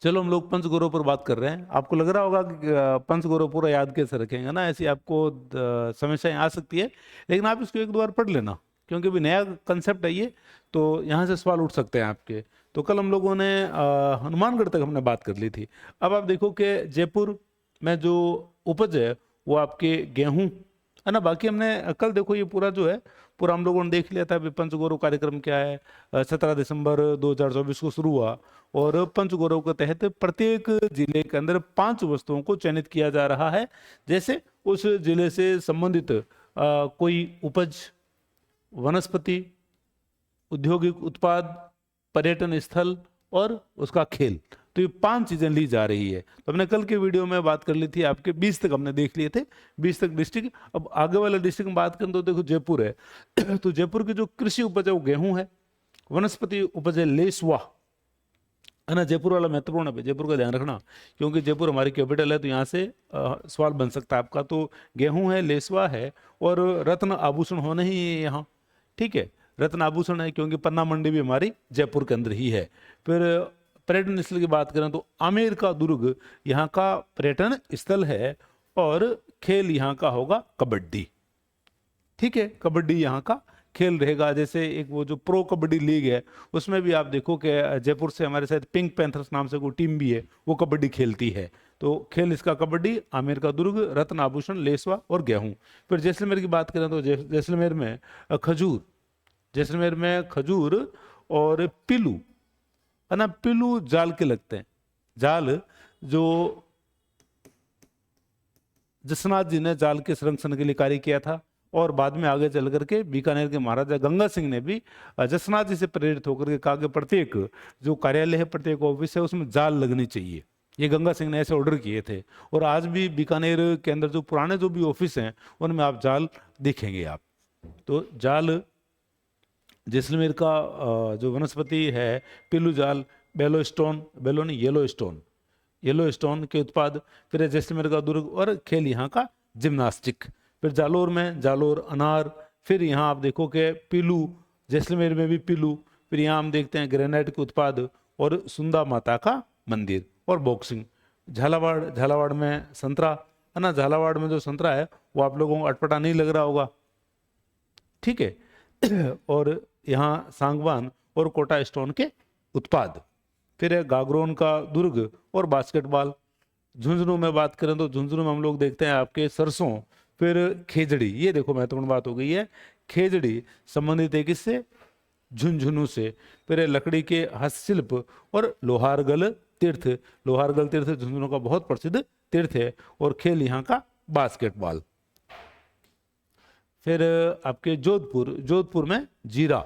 चलो हम लोग पंचगौरव पर बात कर रहे हैं। आपको लग रहा होगा कि पंचगौरव पूरा याद कैसे रखेंगे ना, ऐसी आपको समस्याएं आ सकती है। लेकिन आप इसको एक दो बार पढ़ लेना, क्योंकि अभी नया कंसेप्ट है ये, तो यहाँ से सवाल उठ सकते हैं आपके। तो कल हम लोगों ने हनुमानगढ़ तक हमने बात कर ली थी। अब आप देखो कि जयपुर में जो उपज है वो आपके गेहूं है ना। बाकी हमने कल देखो ये पूरा जो है पूरा हम लोगों ने देख लिया था। अभी पंचगौरव कार्यक्रम क्या है, 17 दिसंबर 2024 को शुरू हुआ, और पंचगौरव के तहत प्रत्येक जिले के अंदर 5 वस्तुओं को चयनित किया जा रहा है। जैसे उस जिले से संबंधित कोई उपज, वनस्पति, औद्योगिक उत्पाद, पर्यटन स्थल और उसका खेल, तो ये 5 चीजें ली जा रही है। तो हमने कल के वीडियो में बात कर ली थी, आपके 20 तक हमने देख लिए थे, 20 तक डिस्ट्रिक्ट। अब आगे वाला डिस्ट्रिक्ट में बात करें तो देखो जयपुर है तो जयपुर की जो कृषि उपज है वो गेहूं है, वनस्पति उपज है लेसवा है ना। जयपुर वाला महत्वपूर्ण है, जयपुर का ध्यान रखना, क्योंकि जयपुर हमारी कैपिटल है, तो यहाँ से सवाल बन सकता है आपका। तो गेहूं है, लेसवा है, और रत्न आभूषण होने ही है यहाँ, ठीक है। रत्न आभूषण है क्योंकि पन्ना मंडी भी हमारी जयपुर के अंदर ही है। फिर पर्यटन स्थल की बात करें तो आमेर का दुर्ग यहाँ का पर्यटन स्थल है, और खेल यहाँ का होगा कबड्डी, ठीक है। कबड्डी यहाँ का खेल रहेगा। जैसे एक वो जो प्रो कबड्डी लीग है, उसमें भी आप देखो कि जयपुर से हमारे साथ पिंक पैंथर्स नाम से कोई टीम भी है, वो कबड्डी खेलती है। तो खेल इसका कबड्डी, आमेर का दुर्ग, रत्न आभूषण, लेसवा और गेहूं। फिर जैसलमेर की बात करें तो जैसलमेर में खजूर, जैसलमेर में खजूर और पिलू है ना। पिलू जाल के लगते हैं, जाल जो जसनाथ जी ने जाल के संरक्षण के लिए कार्य किया था, और बाद में आगे चल करके बीकानेर के महाराजा गंगा सिंह ने भी जसनाथ जी से प्रेरित होकर के कहा कि प्रत्येक जो कार्यालय है, प्रत्येक ऑफिस है, उसमें जाल लगनी चाहिए। ये गंगा सिंह ने ऐसे ऑर्डर किए थे। और आज भी बीकानेर के अंदर जो पुराने जो भी ऑफिस हैं उनमें आप जाल देखेंगे आप। तो जाल, जैसलमेर का जो वनस्पति है पिलू जाल, बेलो स्टोन, बेलो नहीं येलो स्टोन, येलो स्टोन के उत्पाद। फिर जैसलमेर का दुर्ग, और खेल यहाँ का जिम्नास्टिक। फिर जालोर में जालोर अनार। फिर यहाँ आप देखो कि पिलू, जैसलमेर में भी पिलू। फिर यहाँ हम देखते हैं ग्रेनाइट के उत्पाद, और सुंदा माता का मंदिर, और बॉक्सिंग। झालावाड़, झालावाड़ में संतरा है ना। झालावाड़ में जो संतरा है वो आप लोगों को अटपटा नहीं लग रहा होगा, ठीक है और यहाँ सांगवान और कोटा स्टोन के उत्पाद। फिर है गागरोन का दुर्ग और बास्केटबॉल। झुंझुनू में बात करें तो झुंझुनू में हम लोग देखते हैं आपके सरसों। फिर खेजड़ी, ये देखो महत्वपूर्ण बात हो गई है, खेजड़ी संबंधित है किससे, झुंझुनू से। फिर है लकड़ी के हस्तशिल्प और लोहारगल तीर्थ। लोहारगल तीर्थ झुंझुनू का बहुत प्रसिद्ध तीर्थ है, और खेल यहाँ का बास्केटबॉल। फिर आपके जोधपुर, जोधपुर में जीरा,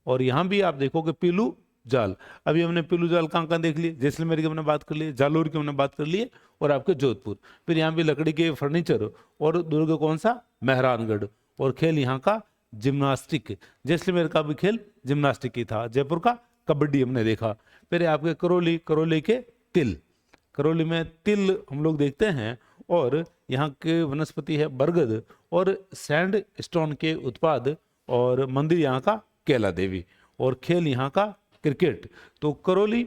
और यहाँ भी आप देखोगे पीलू जाल। अभी हमने पीलू जाल कहाँ कहाँ देख लिए, जैसलमेर की हमने बात कर ली, जालोर की हमने बात कर ली, और आपके जोधपुर। फिर यहाँ भी लकड़ी के फर्नीचर, और दुर्ग कौन सा, मेहरानगढ़, और खेल यहाँ का जिम्नास्टिक। जैसलमेर का भी खेल जिम्नास्टिक ही था। जयपुर का कबड्डी हमने देखा। फिर आपके करौली, करौली के तिल, करौली में तिल हम लोग देखते हैं। और यहाँ के वनस्पति है बरगद और सैंड स्टोन के उत्पाद, और मंदिर यहाँ का कैला देवी, और खेल यहाँ का क्रिकेट। तो करौली,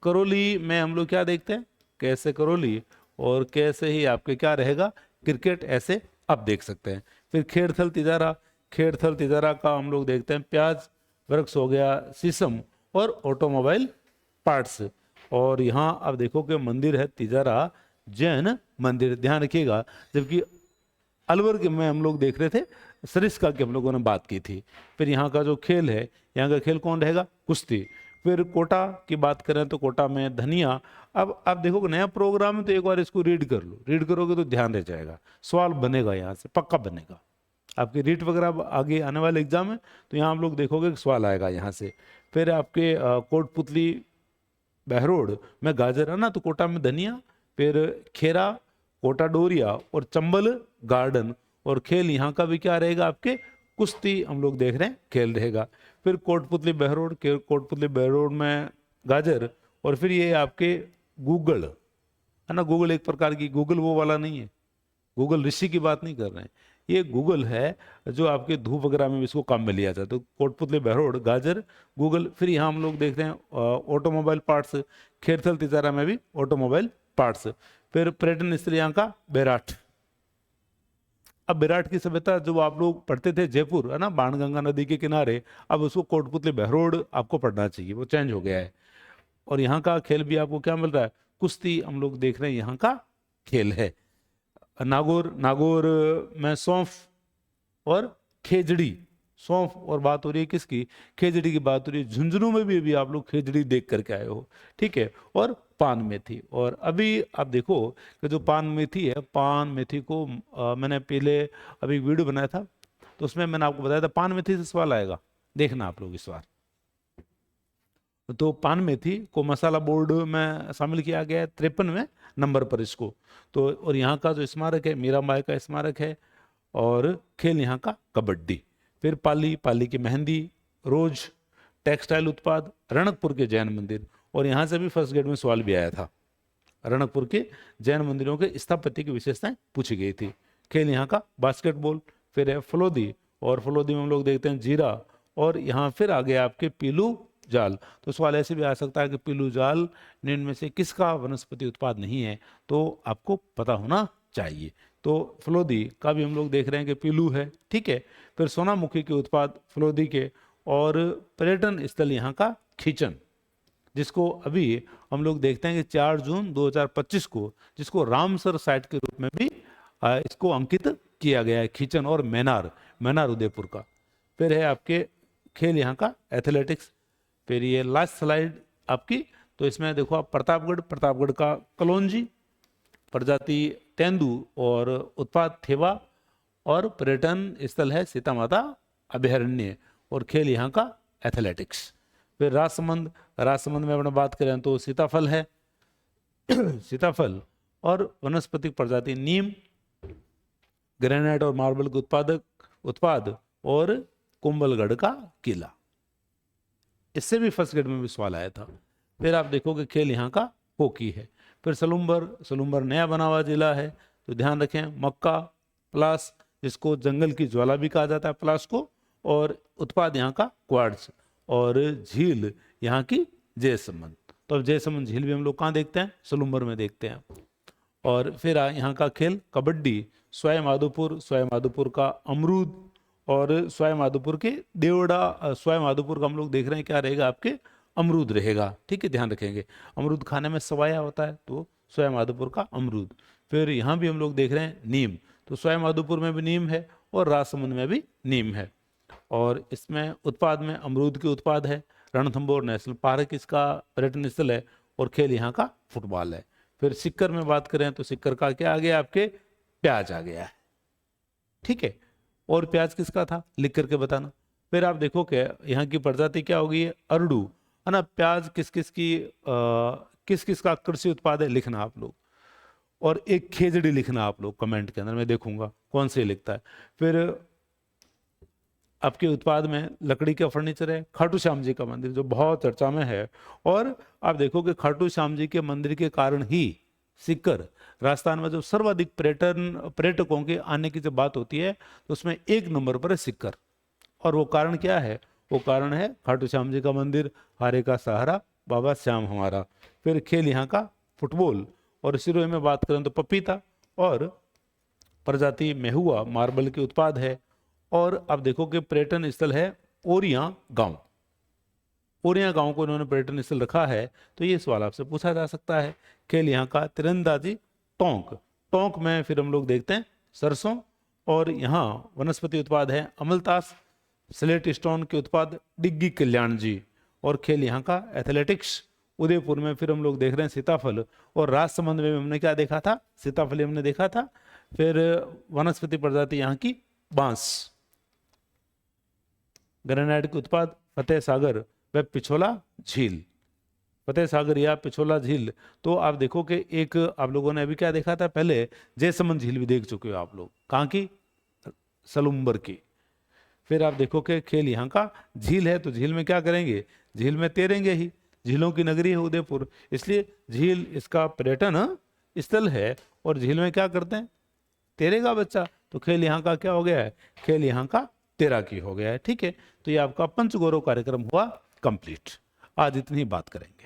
करौली में हम लोग क्या देखते हैं, कैसे करौली, और कैसे ही आपके क्या रहेगा क्रिकेट, ऐसे आप देख सकते हैं। फिर खेड़थल तिजारा, खेड़थल तिजारा का हम लोग देखते हैं प्याज, वृक्ष हो गया शीशम, और ऑटोमोबाइल पार्ट्स। और यहाँ आप देखो कि मंदिर है तिजारा जैन मंदिर, ध्यान रखिएगा। जबकि अलवर के में हम लोग देख रहे थे सरिस्का की हम लोगों ने बात की थी। फिर यहाँ का जो खेल है, यहाँ का खेल कौन रहेगा, कुश्ती। फिर कोटा की बात करें तो कोटा में धनिया। अब आप देखो नया प्रोग्राम है, तो एक बार इसको रीड कर लो, रीड करोगे तो ध्यान रह जाएगा, सवाल बनेगा यहाँ से पक्का बनेगा। आपके रीट वगैरह आगे आने वाले एग्जाम है, तो यहाँ आप लोग देखोगे कि सवाल आएगा यहाँ से। फिर आपके कोटपुतली बहरोड में गाजर है ना, तो कोटा में धनिया। फिर खेरा, कोटा डोरिया और चंबल गार्डन, और खेल यहाँ का भी क्या रहेगा, आपके कुश्ती हम लोग देख रहे हैं खेल रहेगा। फिर कोटपुतली बहरोड, कोटपुतली बहरोड में गाजर। और फिर ये आपके गूगल है ना, गूगल एक प्रकार की, गूगल वो वाला नहीं है, गूगल ऋषि की बात नहीं कर रहे हैं, ये गूगल है जो आपके धूप वगैरह में भी इसको काम में लिया जाता है। तो कोटपुतली, बहरोड, गाजर, गूगल। फिर यहाँ हम लोग देखते हैं ऑटोमोबाइल पार्ट्स, खेरथल तिजारा में भी ऑटोमोबाइल पार्ट्स। फिर पर्यटन स्थल यहाँ का बेराट। अब बेराट की सभ्यता जो आप लोग पढ़ते थे जयपुर, है ना, बाणगंगा नदी के किनारे, अब उसको कोटपुतली बहरोड आपको पढ़ना चाहिए, वो चेंज हो गया है। और यहाँ का खेल भी आपको क्या मिल रहा है, कुश्ती हम लोग देख रहे हैं, यहाँ का खेल है। नागौर, नागौर में सौंफ और खेजड़ी, सौंफ और बात हो रही है किसकी, खेजड़ी की बात हो रही है। झुंझुनू में भी अभी आप लोग खेजड़ी देख करके आए हो, ठीक है। और पान मेथी। और अभी आप देखो कि जो पान मेथी है, पान मेथी को मैंने पहले अभी वीडियो बनाया था, तो उसमें मैंने आपको बताया था पान मेथी से सवाल आएगा, देखना आप लोग इस बार। तो पान मेथी को मसाला बोर्ड में शामिल किया गया है 53वें नंबर पर इसको। तो और यहाँ का जो स्मारक है मीराबाई का स्मारक है। और खेल यहाँ का कबड्डी। फिर पाली, पाली की मेहंदी, रोज टेक्सटाइल उत्पाद, रणकपुर के जैन मंदिर। और यहाँ से भी फर्स्ट ग्रेड में सवाल भी आया था, रणकपुर के जैन मंदिरों के स्थापत्य की विशेषताएं पूछी गई थी। खेल यहाँ का बास्केटबॉल। फिर है फलोदी, और फलोदी में हम लोग देखते हैं जीरा। और यहाँ फिर आ गया आपके पीलू जाल। तो सवाल ऐसे भी आ सकता है कि पीलू जाल निम्न में से किसका वनस्पति उत्पाद नहीं है, तो आपको पता होना चाहिए। तो फलोदी का भी हम लोग देख रहे हैं कि पीलू है, ठीक है। फिर सोनामुखी के उत्पाद फलोदी के। और पर्यटन स्थल यहाँ का खींचन, जिसको अभी हम लोग देखते हैं कि 4 जून 2025 को जिसको रामसर साइट के रूप में भी इसको अंकित किया गया है, खींचन। और मैनार, मैनार उदयपुर का। फिर है आपके खेल यहाँ का एथलेटिक्स। फिर ये लास्ट स्लाइड आपकी, तो इसमें देखो आप प्रतापगढ़, प्रतापगढ़ का कलौंजी, प्रजाति तेंदू और उत्पाद थेवा। और पर्यटन स्थल है सीता माता अभयारण्य। और खेल यहाँ का एथलेटिक्स। फिर राजसमंद, राजसमंद में अपने बात करें तो सीताफल है सीताफल। और वनस्पतिक प्रजाति नीम, ग्रेनाइट और मार्बल के उत्पाद और कुंभलगढ़ का किला। इससे भी फर्स्ट ग्रेड में भी सवाल आया था। फिर आप देखोगे खेल यहाँ का हॉकी है। फिर सलूम्बर, सलूम्बर नया बना हुआ जिला है, तो ध्यान रखें। मक्का, प्लास, जिसको जंगल की ज्वाला भी कहा जाता है प्लास को। और उत्पाद यहाँ का क्वार्ट्ज। और झील यहाँ की जयसमंद। तो अब जयसमंद झील भी हम लोग कहाँ देखते हैं, सलूम्बर में देखते हैं। और फिर यहाँ का खेल कबड्डी, सवाई माधोपुर, सवाई माधोपुर का अमरूद। और सवाई माधोपुर के देवड़ा, सवाई माधोपुर का हम लोग देख रहे हैं क्या रहेगा, आपके अमरूद रहेगा, ठीक है, ध्यान रखेंगे। अमरूद खाने में सवाया होता है, तो सवाई माधोपुर का अमरूद। फिर यहाँ भी हम लोग देख रहे हैं नीम, तो सवाई माधोपुर में भी नीम है और राजसमंद में भी नीम है। और इसमें उत्पाद में अमरूद के उत्पाद है। रणथंभौर नेशनल पार्क इसका पर्यटन स्थल है। और खेल यहाँ का फुटबॉल है। फिर सिक्कर में बात करें तो सिक्कर का क्या आ गया, आपके प्याज आ गया है, ठीक है। और प्याज किसका था, लिख करके बताना। फिर आप देखो कि यहाँ की प्रजाति क्या होगी, अरडू, है ना। प्याज किस किस का कृषि उत्पाद है, लिखना आप लोग। और एक खेजड़ी लिखना आप लोग कमेंट के अंदर, मैं देखूंगा कौन से लिखता है। फिर आपके उत्पाद में लकड़ी का फर्नीचर है। खाटू श्याम जी का मंदिर जो बहुत चर्चा में है। और आप देखो कि खाटू श्याम जी के मंदिर के कारण ही सिक्कर राजस्थान में जो सर्वाधिक पर्यटकों के आने की जब बात होती है तो उसमें 1 नंबर पर है सिक्कर। और वो कारण क्या है, वो कारण है खाटू श्याम जी का मंदिर, हारे का सहारा बाबा श्याम हमारा। फिर खेल यहाँ का फुटबॉल। और सिरोही में बात करें तो पपीता और प्रजाति मेहुआ मार्बल के उत्पाद है। और अब देखो कि पर्यटन स्थल है ओरिया गांव। ओरिया गांव को इन्होंने पर्यटन स्थल रखा है, तो ये सवाल आपसे पूछा जा सकता है। खेल यहाँ का तीरंदाजी, टोंक। टोंक में फिर हम लोग देखते हैं सरसों। और यहाँ वनस्पति उत्पाद है अमलतास, स्लेट स्टोन के उत्पाद डिग्गी कल्याण जी। और खेल यहाँ का एथलेटिक्स। उदयपुर में फिर हम लोग देख रहे हैं सीताफल। और राजसमंद में हमने क्या देखा था, सीताफल हमने देखा था। फिर वनस्पति प्रजाति यहाँ की बांस। ग्रेनाइट के उत्पाद फतेह सागर व पिछोला झील। फतेह सागर या पिछोला झील। तो आप देखो कि एक आप लोगों ने अभी क्या देखा था, पहले जयसमंद झील भी देख चुके हो आप लोग, कहाँ की, सलूम्बर की। फिर आप देखो कि खेल यहाँ का झील है, तो झील में क्या करेंगे, झील में तैरेंगे ही, झीलों की नगरी है उदयपुर, इसलिए झील इसका पर्यटन स्थल है। और झील में क्या करते हैं, तैरेगा बच्चा। तो खेल यहाँ का क्या हो गया है, खेल यहाँ का तैराकी हो गया है। ठीक है, तो ये आपका पंचगौरव कार्यक्रम हुआ कंप्लीट। आज इतनी बात करेंगे।